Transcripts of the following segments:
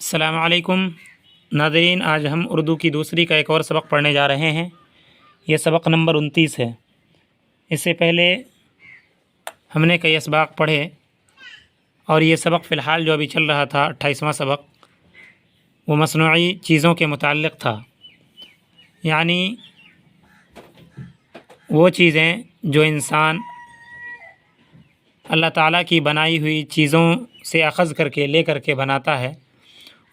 السلام علیکم ناظرین، آج ہم اردو کی دوسری کا ایک اور سبق پڑھنے جا رہے ہیں۔ یہ سبق نمبر 29 ہے۔ اس سے پہلے ہم نے کئی اسباق پڑھے اور یہ سبق فی الحال جو ابھی چل رہا تھا 28واں سبق، وہ مصنوعی چیزوں کے متعلق تھا، یعنی وہ چیزیں جو انسان اللہ تعالیٰ کی بنائی ہوئی چیزوں سے اخذ کر کے لے کر کے بناتا ہے،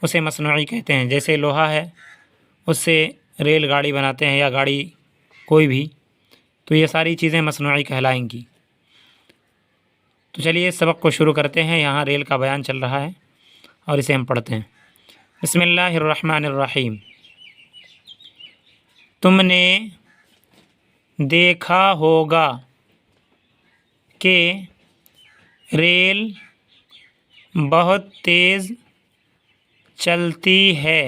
اسے مصنوعی کہتے ہیں۔ جیسے لوہا ہے، اس سے ریل گاڑی بناتے ہیں یا گاڑی کوئی بھی، تو یہ ساری چیزیں مصنوعی کہلائیں گی۔ تو چلیے اس سبق کو شروع کرتے ہیں۔ یہاں ریل کا بیان چل رہا ہے اور اسے ہم پڑھتے ہیں۔ بسم اللہ الرحمن الرحیم۔ تم نے دیکھا ہوگا کہ ریل بہت تیز چلتی ہے۔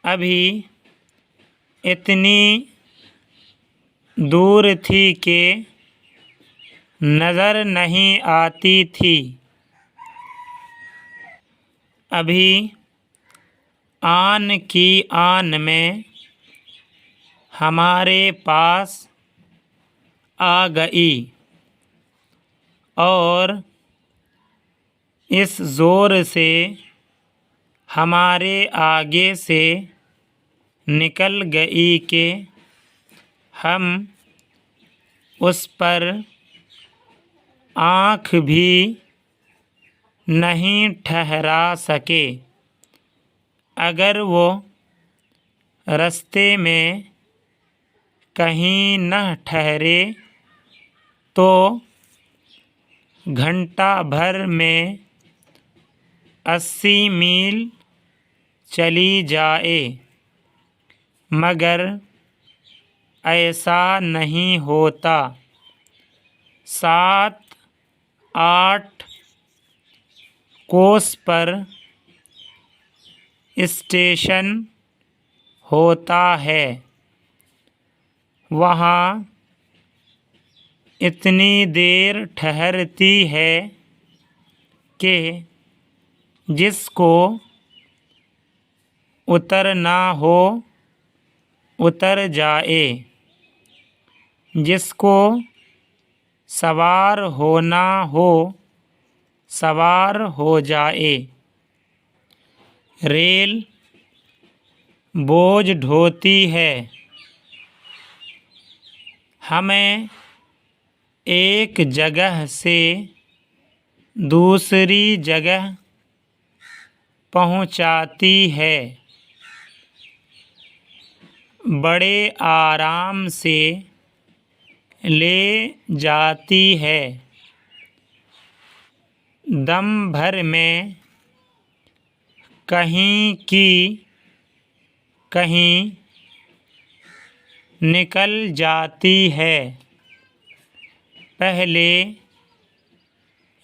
ابھی اتنی دور تھی کہ نظر نہیں آتی تھی۔ ابھی آن کی آن میں ہمارے پاس آ گئی اور اس زور سے ہمارے آگے سے نکل گئی کہ ہم اس پر آنکھ بھی نہیں ٹھہرا سکے۔ اگر وہ رستے میں کہیں نہ ٹھہرے تو گھنٹہ بھر میں 80 میل چلی جائے، مگر ایسا نہیں ہوتا۔ 7-8 کوس پر اسٹیشن ہوتا ہے، وہاں اتنی دیر ٹھہرتی ہے کہ جس کو اترنا ہو اتر جائے، جس کو سوار ہونا ہو سوار ہو جائے۔ ریل بوجھ ڈھوتی ہے۔ ہمیں ایک جگہ سے دوسری جگہ پہنچاتی ہے، بڑے آرام سے لے جاتی ہے۔ دم بھر میں کہیں کی کہیں نکل جاتی ہے۔ پہلے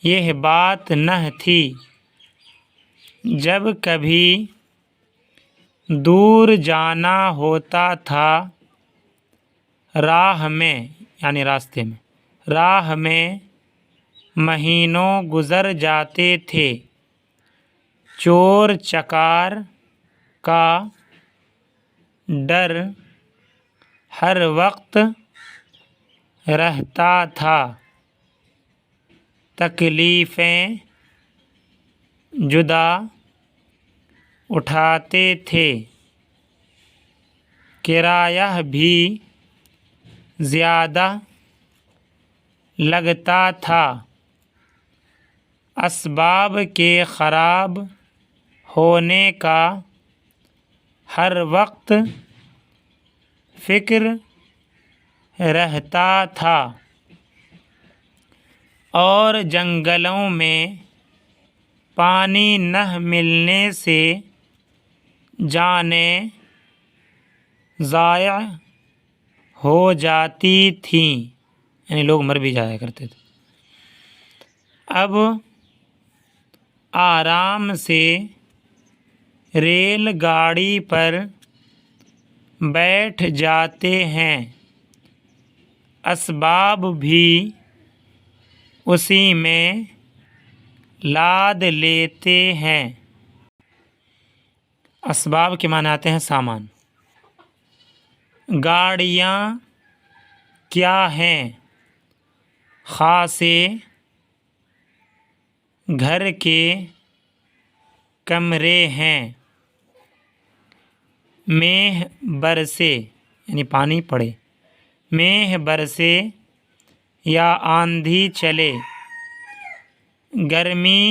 یہ بات نہ تھی۔ جب کبھی دور جانا ہوتا تھا، راہ میں یعنی راستے میں راہ میں مہینوں گزر جاتے تھے۔ چور چکار کا ڈر ہر وقت رہتا تھا۔ تکلیفیں جدا اٹھاتے تھے۔ کرایہ بھی زیادہ لگتا تھا۔ اسباب کے خراب ہونے کا ہر وقت فکر رہتا تھا، اور جنگلوں میں پانی نہ ملنے سے جانیں ضائع ہو جاتی تھیں، یعنی لوگ مر بھی جایا کرتے تھے۔ اب آرام سے ریل گاڑی پر بیٹھ جاتے ہیں، اسباب بھی اسی میں لاد لیتے ہیں۔ اسباب کے معنی آتے ہیں سامان۔ گاڑیاں کیا ہیں؟ خاصے گھر کے کمرے ہیں۔ میہ برسے یعنی پانی پڑے، میہ برسے یا آندھی چلے، گرمی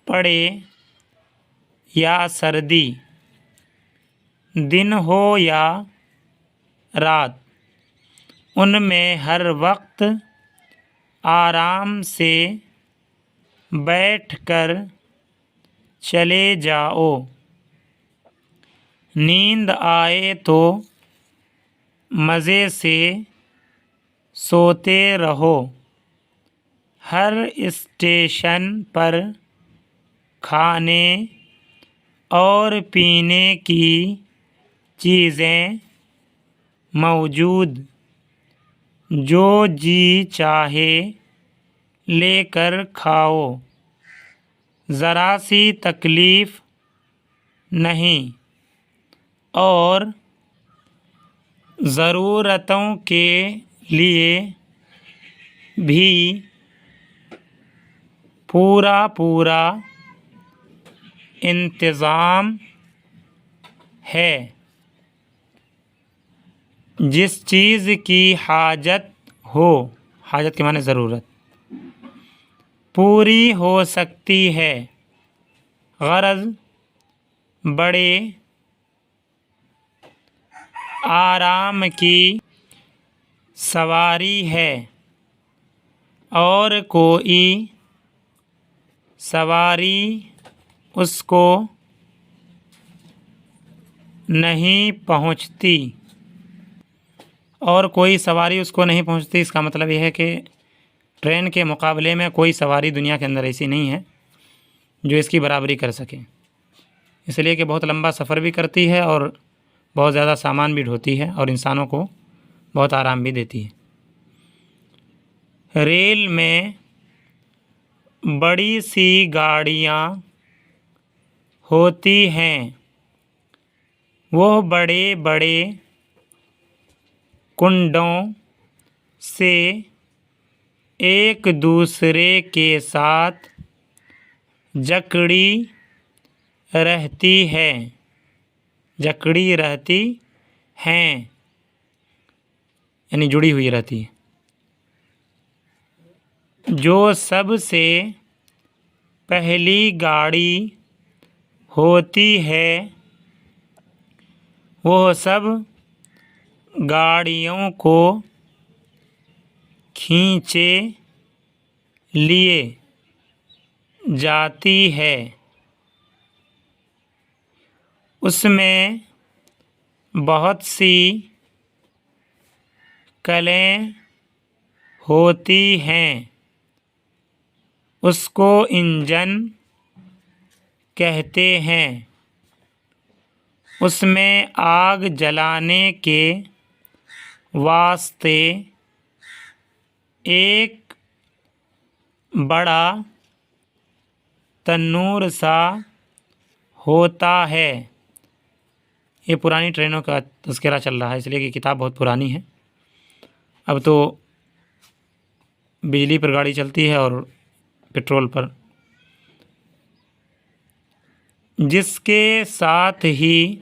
پڑے یا سردی، دن ہو یا رات، ان میں ہر وقت آرام سے بیٹھ کر چلے جاؤ، نیند آئے تو مزے سے سوتے رہو، ہر اسٹیشن پر کھانے اور پینے کی چیزیں موجود، جو جی چاہے لے کر کھاؤ، ذرا سی تکلیف نہیں، اور ضرورتوں کے لیے بھی پورا انتظام ہے۔ جس چیز کی حاجت ہو، حاجت کے معنی ضرورت، پوری ہو سکتی ہے، غرض بڑے آرام کی سواری ہے، اور کوئی سواری اس کو نہیں پہنچتی، اور کوئی سواری اس کو نہیں پہنچتی، اس کا مطلب یہ ہے کہ ٹرین کے مقابلے میں کوئی سواری دنیا کے اندر ایسی نہیں ہے جو اس کی برابری کر سکے، اس لیے کہ بہت لمبا سفر بھی کرتی ہے اور بہت زیادہ سامان بھی ڈھوتی ہے اور انسانوں کو بہت آرام بھی دیتی ہے۔ ریل میں بڑی سی گاڑیاں ہوتی ہیں، وہ بڑے بڑے کنڈوں سے ایک دوسرے کے ساتھ جکڑی رہتی ہیں، یعنی جڑی ہوئی رہتی ہے۔ جو سب سے پہلی گاڑی ہوتی ہے، وہ سب گاڑیوں کو کھینچے لیے جاتی ہے، اس میں بہت سی کلیں ہوتی ہیں، اس کو انجن کہتے ہیں، اس میں آگ جلانے کے واسطے ایک بڑا تنور سا ہوتا ہے۔ یہ پرانی ٹرینوں کا تذکرہ چل رہا ہے، اس لیے کہ کتاب بہت پرانی ہے، اب تو بجلی پر گاڑی چلتی ہے اور پٹرول پر، جس کے ساتھ ہی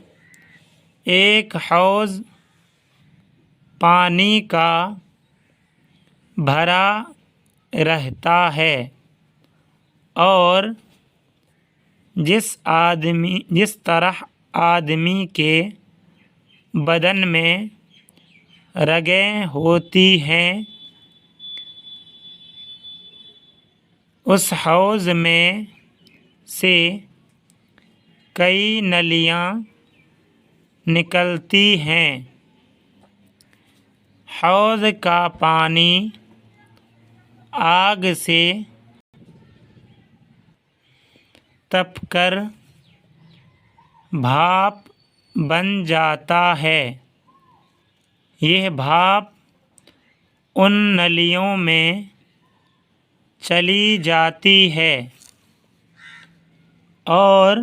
ایک حوض پانی کا بھرا رہتا ہے، اور جس طرح آدمی کے بدن میں رگیں ہوتی ہیں، اس حوض میں سے کئی نلیاں نکلتی ہیں، حوض کا پانی آگ سے تپ کر بھاپ بن جاتا ہے، یہ بھاپ ان نلیوں میں چلی جاتی ہے، اور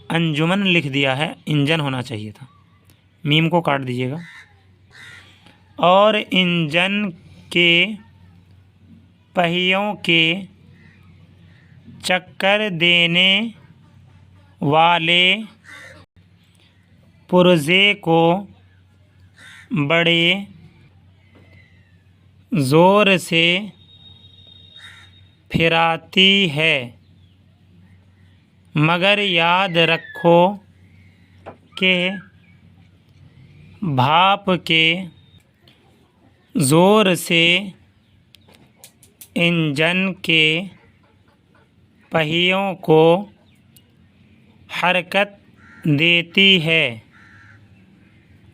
انجمن لکھ دیا ہے، انجن ہونا چاہیے تھا، میم کو کاٹ دیجیے گا۔ اور انجن کے پہیوں کے چکر دینے والے پرزے کو بڑے زور سے پھراتی ہے، مگر یاد رکھو کہ بھاپ کے زور سے انجن کے پہیوں کو حرکت دیتی ہے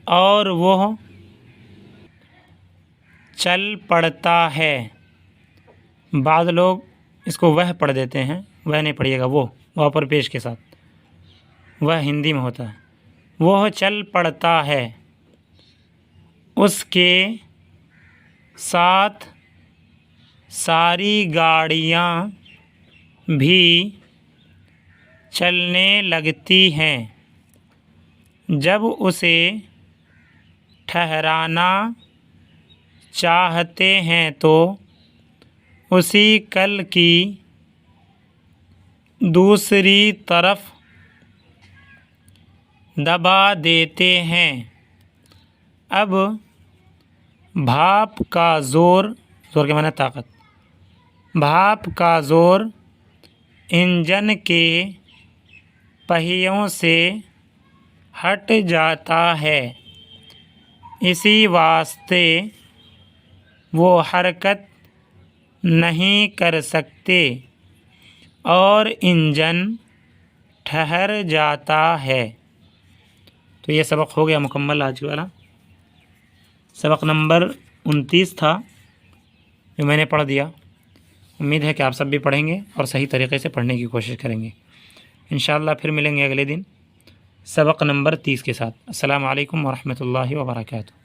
اور وہ چل پڑتا ہے۔ بعض لوگ اس کو وہ پڑھ دیتے ہیں، وہ نہیں پڑھیے گا، وہ پر پیش کے ساتھ، وہ ہندی میں ہوتا ہے۔ وہ چل پڑتا ہے، اس کے ساتھ ساری گاڑیاں بھی چلنے لگتی ہیں۔ جب اسے ٹھہرانا چاہتے ہیں تو اسی کل کی دوسری طرف دبا دیتے ہیں۔ اب بھاپ کا زور کے معنی طاقت، بھاپ کا زور انجن کے پہیوں سے ہٹ جاتا ہے، اسی واسطے وہ حرکت نہیں کر سکتے اور انجن ٹھہر جاتا ہے۔ تو یہ سبق ہو گیا مکمل آج والا۔ سبق نمبر 29 تھا جو میں نے پڑھ دیا۔ امید ہے کہ آپ سب بھی پڑھیں گے اور صحیح طریقے سے پڑھنے کی کوشش کریں گے۔ انشاءاللہ پھر ملیں گے اگلے دن سبق نمبر 30 کے ساتھ۔ السلام علیکم ورحمۃ اللہ وبرکاتہ۔